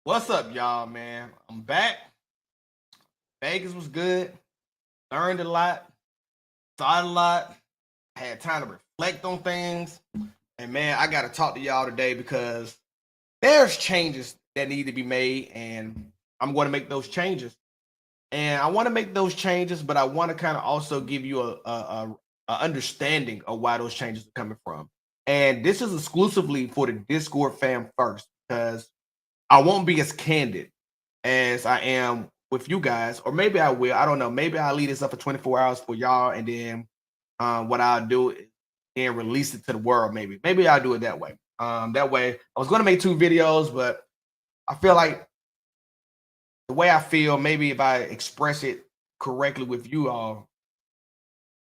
What's up, y'all, man? I'm back. Vegas was good. Learned a lot. Thought a lot. Had time to reflect on things. And man, I got to talk to y'all today because there's changes that need to be made, and I'm going to make those changes. And I want to make those changes, but I want to kind of also give you a understanding of why those changes are coming from. And this is exclusively for the Discord fam first, because I won't be as candid as I am with you guys, or maybe I will. I don't know. Maybe I'll leave this up for 24 hours for y'all, and then what I'll do is then release it to the world. Maybe I'll do it that way. That way, I was going to make two videos, but I feel like the way I feel, maybe if I express it correctly with you all,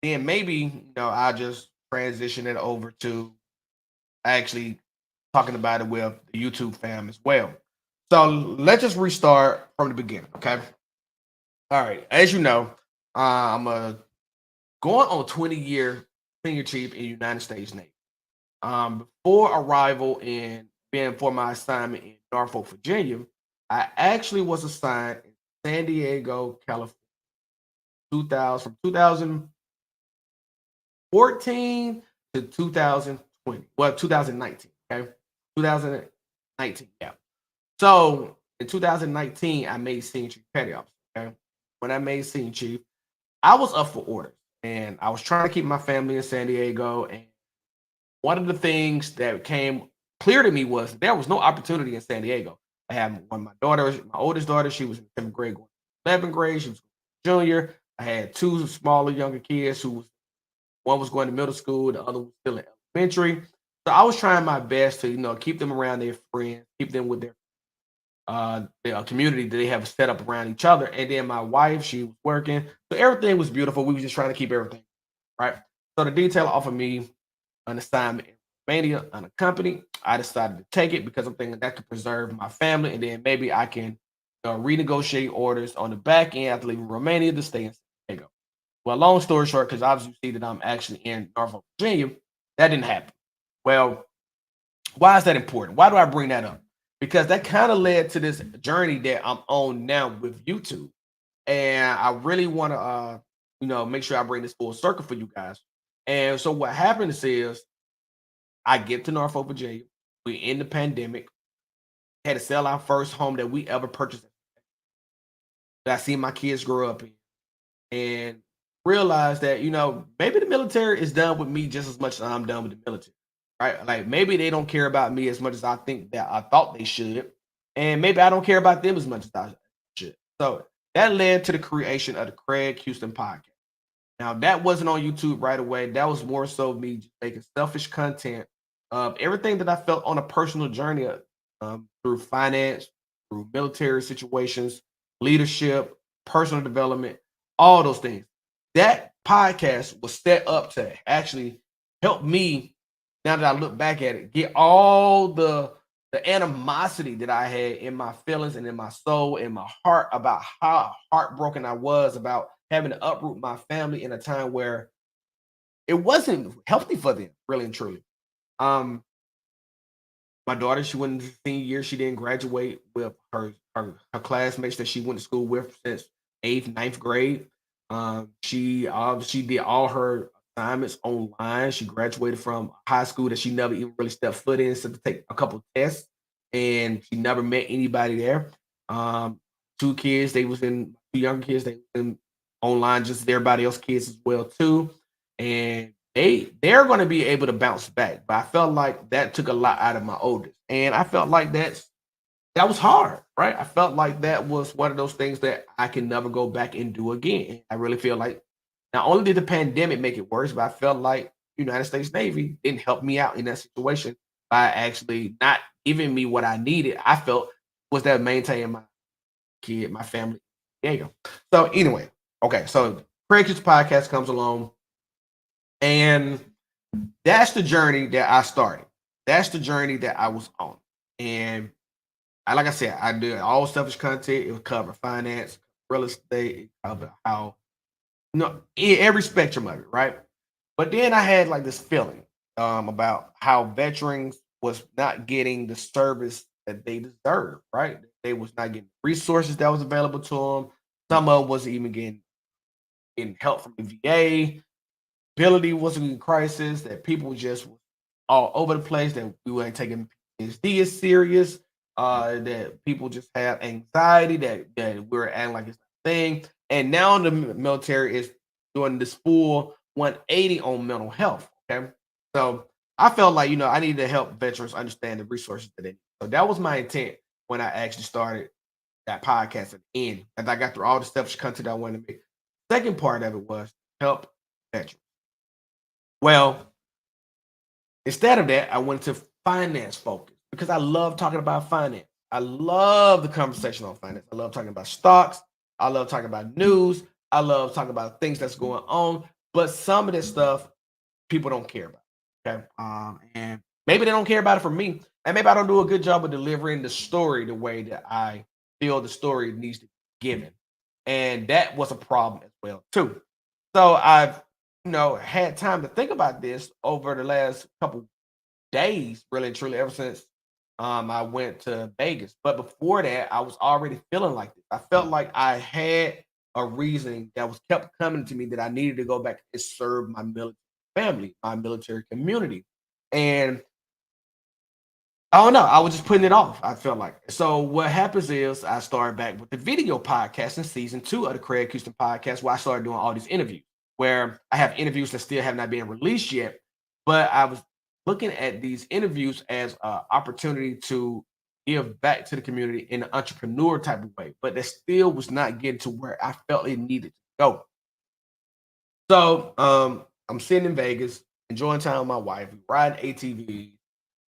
then maybe I just transition it over to actually talking about it with the YouTube fam as well. So let's just restart from the beginning, okay? All right. As you know, I'm going on 20-year senior chief in the United States Navy. Before arrival and being for my assignment in Norfolk, Virginia, I actually was assigned in San Diego, California, 2014 to 2020. Well, 2019. Okay, 2019. Yeah. So in 2019, I made senior chief petty officer. Okay, when I made senior chief, I was up for orders, and I was trying to keep my family in San Diego. And one of the things that came clear to me was there was no opportunity in San Diego. I had one of my daughters, my oldest daughter, she was in 7th grade, going to 11th grade. She was junior. I had two smaller, younger kids who was one was going to middle school, the other was still in elementary. So I was trying my best to, keep them around their friends, keep them with their community that they have set up around each other. And then my wife, she was working. So everything was beautiful. We were just trying to keep everything right. So the detail offered me an assignment in Romania on a company. I decided to take it because I'm thinking that could preserve my family, and then maybe I can renegotiate orders on the back end after leaving Romania to stay in San Diego. Well, long story short, because obviously you see that I'm actually in Norfolk, Virginia, that didn't happen. Well, why is that important? Why do I bring that up? Because that kind of led to this journey that I'm on now with YouTube, and I really want to, make sure I bring this full circle for you guys. And so what happens is I get to Norfolk, Virginia. We in the pandemic. Had to sell our first home that we ever purchased. That I see my kids grow up in, and realize that maybe the military is done with me just as much as I'm done with the military. Right? Like maybe they don't care about me as much as I think that I thought they should, and maybe I don't care about them as much as I should. So that led to the creation of the Craig Houston podcast. Now that wasn't on YouTube right away. That was more so me just making selfish content of everything that I felt on a personal journey through finance, through military situations, leadership, personal development, all those things. That podcast was set up to actually help me. Now that I look back at it, get all the animosity that I had in my feelings and in my soul, in my heart about how heartbroken I was about having to uproot my family in a time where it wasn't healthy for them, really and truly. Um, my daughter, she went into the senior year. She didn't graduate with her classmates that she went to school with since eighth, ninth grade. She did all her assignments online. She graduated from high school that she never even really stepped foot in, except to take a couple tests, and she never met anybody there. Two kids, they was in two younger kids, they was in online just as everybody else kids as well too, and they're going to be able to bounce back. But I felt like that took a lot out of my oldest, and I felt like that was hard, right? I felt like that was one of those things that I can never go back and do again. I really feel like not only did the pandemic make it worse, but I felt like United States Navy didn't help me out in that situation by actually not giving me what I needed. I felt was that maintaining my kid, my family. There you go. So anyway, okay, so Craig's podcast comes along, and that's the journey that I started. That's the journey that I was on. And like I said, I did all selfish content. It would cover finance, real estate, it covered how every spectrum of it, right? But then I had like this feeling about how veterans was not getting the service that they deserve, right? they was not getting resources that was available to them. Some of them wasn't even getting help from the VA. Ability wasn't in crisis. That people just was all over the place. That we weren't taking PTSD as serious. That people just have anxiety. That we're acting like it's a thing. And now the military is doing this full 180 on mental health. Okay, so I felt like I needed to help veterans understand the resources that they need. So that was my intent when I actually started that podcast at the end. As I got through all the steps content I wanted to make. Second part of it was help veterans. Well, instead of that, I went to finance focus because I love talking about finance. I love the conversation on finance. I love talking about stocks. I love talking about news. I love talking about things that's going on. But some of this stuff people don't care about. Okay. And maybe they don't care about it for me. And maybe I don't do a good job of delivering the story the way that I feel the story needs to be given. And that was a problem as well, too. So I've, had time to think about this over the last couple days, really and truly, ever since I went to Vegas. But before that, I was already feeling like this. I felt like I had a reason that was kept coming to me that I needed to go back and serve my military family, my military community. And I don't know. I was just putting it off. I felt like so. What happens is I started back with the video podcast in season 2 of the Craig Houston podcast, where I started doing all these interviews. Where I have interviews that still have not been released yet, but I was looking at these interviews as an opportunity to give back to the community in an entrepreneur type of way. But that still was not getting to where I felt it needed to go. So I'm sitting in Vegas, enjoying time with my wife, riding ATVs,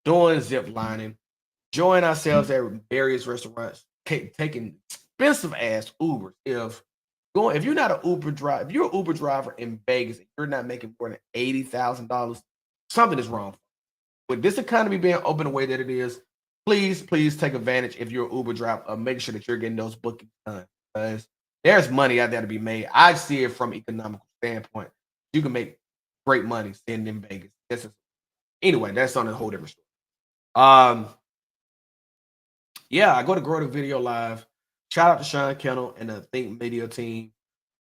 doing zip lining, enjoying ourselves at various restaurants, taking expensive ass Ubers. If you're not an Uber driver, if you're an Uber driver in Vegas and you're not making more than $80,000, something is wrong. With this economy being open the way that it is, please take advantage if you're an Uber driver of making sure that you're getting those bookings done. Because there's money out there to be made. I see it from economical standpoint. You can make great money sitting in Vegas. Anyway, that's on a whole different story. Yeah, I go to Grow the Video Live. Shout out to Sean Kennel and the Think Media team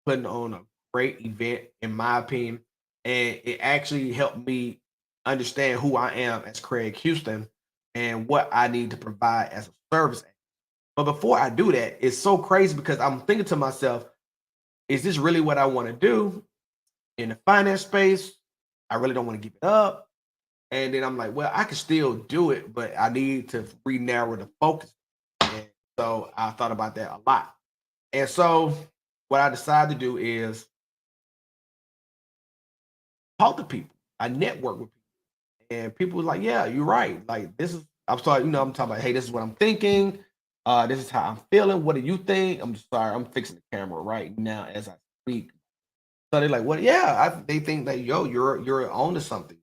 putting on a great event, in my opinion. And it actually helped me understand who I am as Craig Houston and what I need to provide as a service. But before I do that, it's so crazy because I'm thinking to myself, is this really what I want to do in the finance space? I really don't want to give it up. And then I'm like, well, I can still do it, but I need to re-narrow the focus. And so I thought about that a lot. And so what I decided to do is talk to people. I network with people. And people were like, yeah, you're right. Like this is I'm sorry, I'm talking about, hey, this is what I'm thinking. This is how I'm feeling. What do you think? I'm sorry, I'm fixing the camera right now as I speak. So they're like, well, yeah, they think that you're on to something.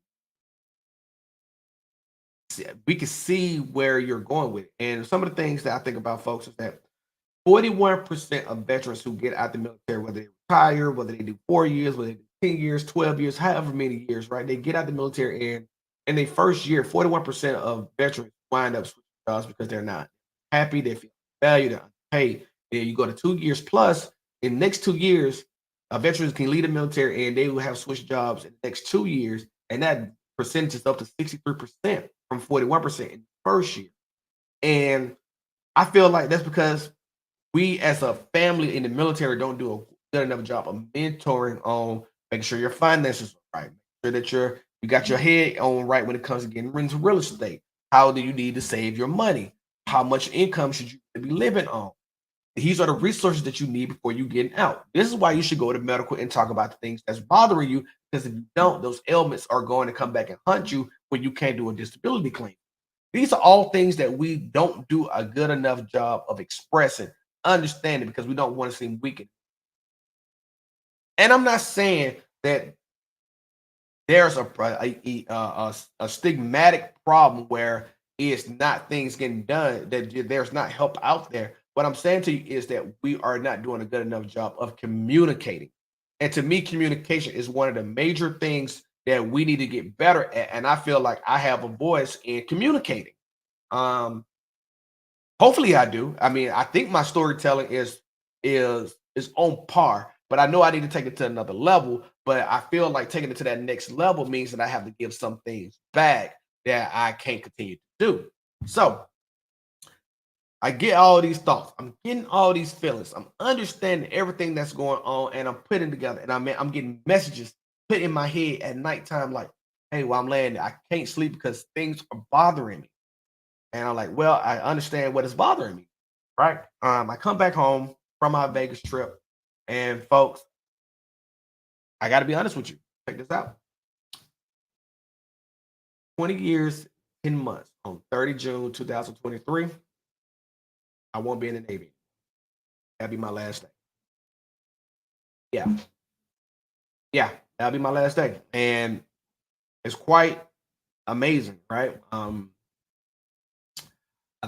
We can see where you're going with it. And some of the things that I think about, folks, is that 41% of veterans who get out the military, whether they retire, whether they do 4 years, whether they do 10 years, 12 years, however many years, right? They get out the military and in their first year, 41% of veterans wind up switching jobs because they're not happy, they feel valued, they're unpaid. Then you go to 2 years plus, in the next 2 years, veterans can leave the military and they will have switched jobs in the next 2 years. And that percentage is up to 63% from 41% in the first year. And I feel like that's because we as a family in the military don't do a good enough job of mentoring on making sure your finances are right, make sure that you got your head on right when it comes to getting into real estate. How do you need to save your money? How much income should you be living on? These are the resources that you need before you get out. This is why you should go to medical and talk about the things that's bothering you. Because if you don't, those ailments are going to come back and hunt you when you can't do a disability claim. These are all things that we don't do a good enough job of expressing, understanding, because we don't want to seem weak. And I'm not saying that there's a stigmatic problem where it's not things getting done, that there's not help out there. What I'm saying to you is that we are not doing a good enough job of communicating. And to me, communication is one of the major things that we need to get better at. And I feel like I have a voice in communicating. Um, Hopefully I do. I mean, I think my storytelling is on par, but I know I need to take it to another level. But I feel like taking it to that next level means that I have to give some things back that I can't continue to do. So I get all these thoughts. I'm getting all these feelings. I'm understanding everything that's going on, and I'm putting together. And I'm getting messages put in my head at nighttime, like, "Hey, while I'm laying there, I can't sleep because things are bothering me." And I'm like, "Well, I understand what is bothering me, right?" I come back home from my Vegas trip, and folks, I got to be honest with you. Check this out: 20 years, 10 months. On 30 June 2023, I won't be in the Navy. That'll be my last day. Yeah, yeah, that'll be my last day, and it's quite amazing, right? I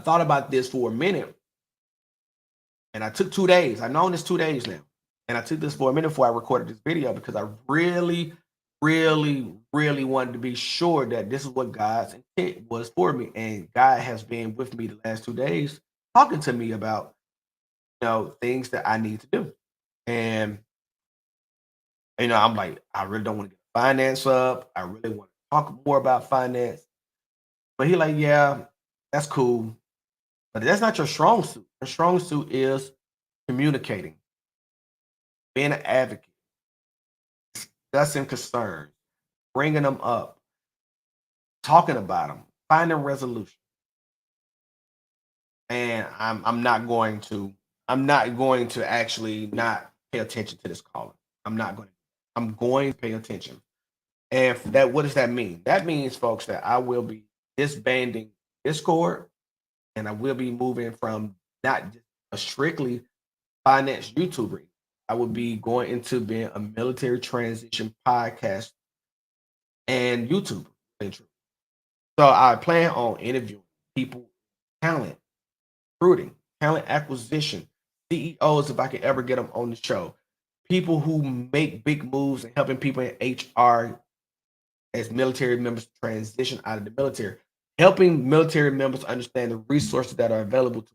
thought about this for a minute, and I took 2 days. I've known this 2 days now, and I took this for a minute before I recorded this video because I really, really, really wanted to be sure that this is what God's intent was for me, and God has been with me the last 2 days, talking to me about things that I need to do, and I'm like, I really don't want to get finance up. I really want to talk more about finance, but he like, yeah, that's cool. But that's not your strong suit. Your strong suit is communicating, being an advocate, discussing concerns, bringing them up, talking about them, finding resolution. And I'm not going to actually not pay attention to this calling. I'm not going to. I'm going to pay attention. And for that, what does that mean? That means, folks, that I will be disbanding Discord, and I will be moving from not just a strictly finance YouTuber. I would be going into being a military transition podcast and YouTuber. So I plan on interviewing people, talent, recruiting, talent acquisition, CEOs if I could ever get them on the show, people who make big moves and helping people in HR as military members transition out of the military, helping military members understand the resources that are available to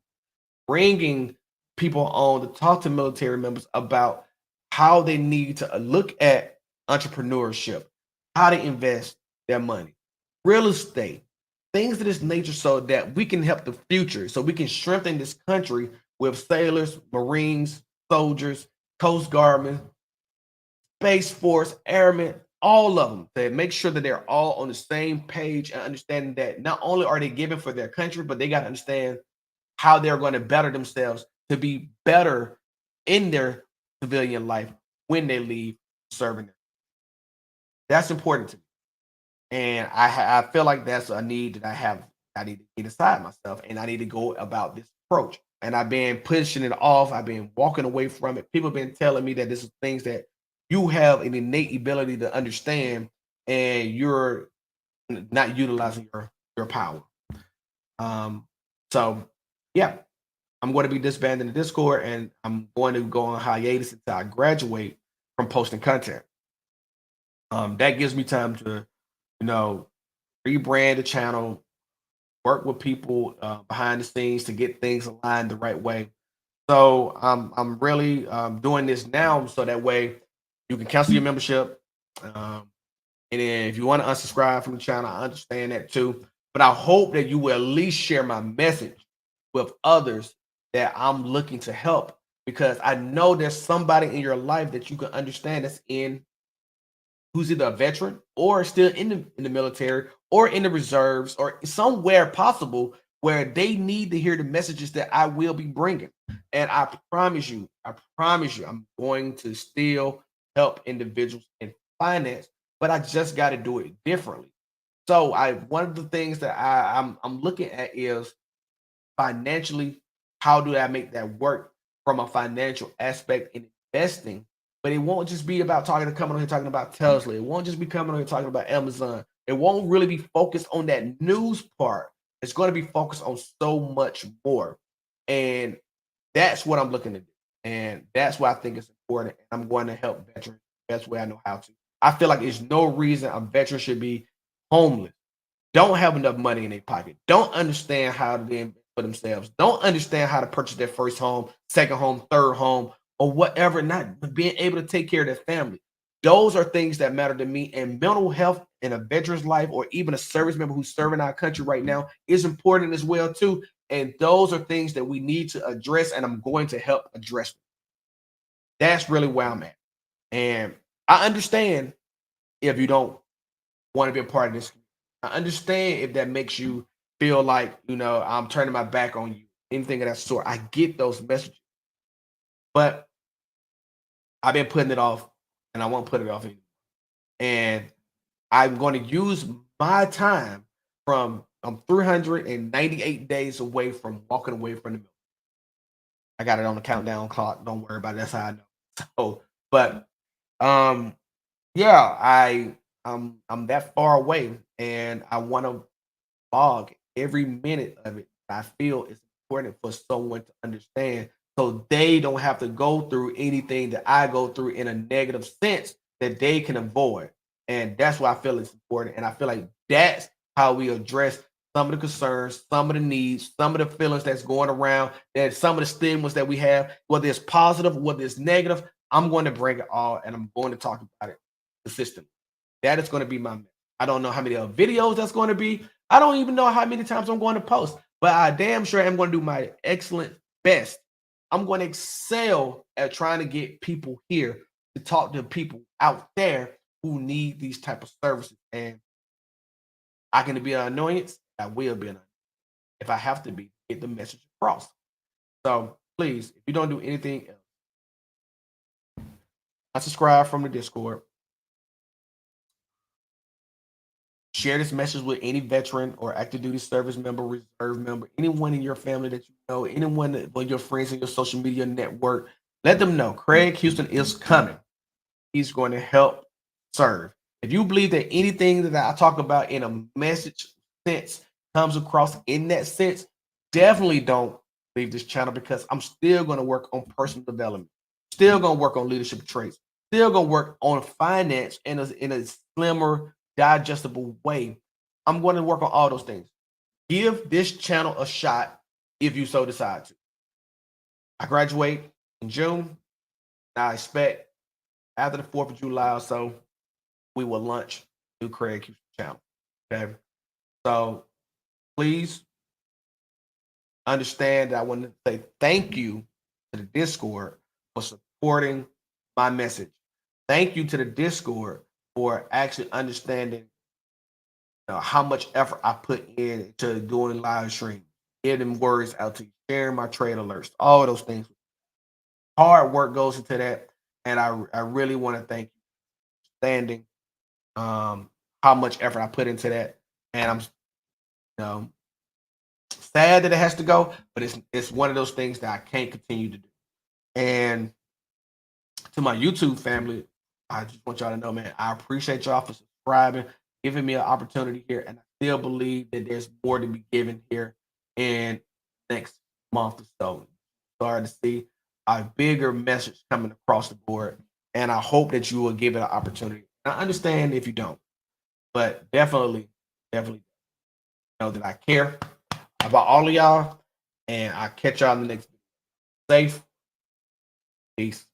bringing people on to talk to military members about how they need to look at entrepreneurship, how to invest their money, real estate, things of this nature, so that we can help the future, so we can strengthen this country with sailors, Marines, soldiers, Coast Guardmen, Space Force, Airmen, all of them, to make sure that they're all on the same page and understanding that not only are they giving for their country, but they got to understand how they're going to better themselves to be better in their civilian life when they leave serving them. That's important to me. And I feel like that's a need that I have. I need to get inside myself and I need to go about this approach. And I've been pushing it off. I've been walking away from it. People have been telling me that this is things that you have an innate ability to understand and you're not utilizing your power. Um, so yeah, I'm going to be disbanding the Discord and I'm going to go on hiatus until I graduate from posting content. That gives me time to, you know, rebrand the channel, work with people behind the scenes to get things aligned the right way. So I'm really doing this now so that way you can cancel your membership. And then if you want to unsubscribe from the channel, I understand that too. But I hope that you will at least share my message with others that I'm looking to help because I know there's somebody in your life that you can understand that's in who's either a veteran or still in the military or in the reserves or somewhere possible where they need to hear the messages that I will be bringing. And I promise you, I'm going to still help individuals in finance, but I just got to do it differently. So I one of the things that I'm looking at is financially, how do I make that work from a financial aspect in investing? But it won't just be about coming on here talking about Tesla. It won't just be coming on here talking about Amazon. It won't really be focused on that news part. It's going to be focused on so much more. And that's what I'm looking to do. And that's why I think it's important. And I'm going to help veterans the best way I know how to. I feel like there's no reason a veteran should be homeless, don't have enough money in their pocket, don't understand how to for themselves, don't understand how to purchase their first home, second home, third home, or whatever, not being able to take care of their family. Those are things that matter to me. And mental health in a veteran's life, or even a service member who's serving our country right now, is important as well too. And those are things that we need to address, and I'm going to help address them. That's really where I'm at. And I understand if you don't want to be a part of this. I understand if that makes you feel like, I'm turning my back on you, anything of that sort. I get those messages, but I've been putting it off, and I won't put it off anymore. And I'm going to use my time from I'm 398 days away from walking away from the military. I got it on the countdown clock. Don't worry about it. That's how I know. So, but yeah, I'm that far away, and I want to log every minute of it. I feel it's important for someone to understand, so they don't have to go through anything that I go through in a negative sense, that they can avoid. And that's why I feel it's important. And I feel like that's how we address some of the concerns, some of the needs, some of the feelings that's going around, that some of the stigmas that we have, whether it's positive, whether it's negative. I'm going to bring it all, and I'm going to talk about it consistently. That is going to be my message. I don't know how many videos that's going to be. I don't even know how many times I'm going to post, but I damn sure am going to do my excellent best. I'm going to excel at trying to get people here to talk to people out there who need these type of services. And I can be an annoyance. I will be an annoyance if I have to be to get the message across. So please, if you don't do anything else, unsubscribe from the Discord. Share this message with any veteran or active duty service member, reserve member, anyone in your family that you know, anyone that, well, your friends in your social media network. Let them know Craig Houston is coming. He's going to help serve. If you believe that anything that I talk about in a message sense comes across in that sense, definitely don't leave this channel, because I'm still going to work on personal development, still going to work on leadership traits, still going to work on finance in a slimmer, digestible way. I'm going to work on all those things. Give this channel a shot if you so decide to. I graduate in June. I expect after the 4th of July or so, we will launch new Craig Houston channel. Okay. So please understand that I want to say thank you to the Discord for supporting my message. Thank you to the Discord for actually understanding how much effort I put into doing live streams, getting words out to you, sharing my trade alerts, all those things. Hard work goes into that. And I really want to thank you for standing how much effort I put into that. And I'm sad that it has to go, but it's one of those things that I can't continue to do. And to my YouTube family, I just want y'all to know, man, I appreciate y'all for subscribing, giving me an opportunity here, and I still believe that there's more to be given here in next month or so. Starting to see a bigger message coming across the board, and I hope that you will give it an opportunity. I understand if you don't, but definitely know that I care about all of y'all, and I'll catch y'all in the next video. Safe. Peace.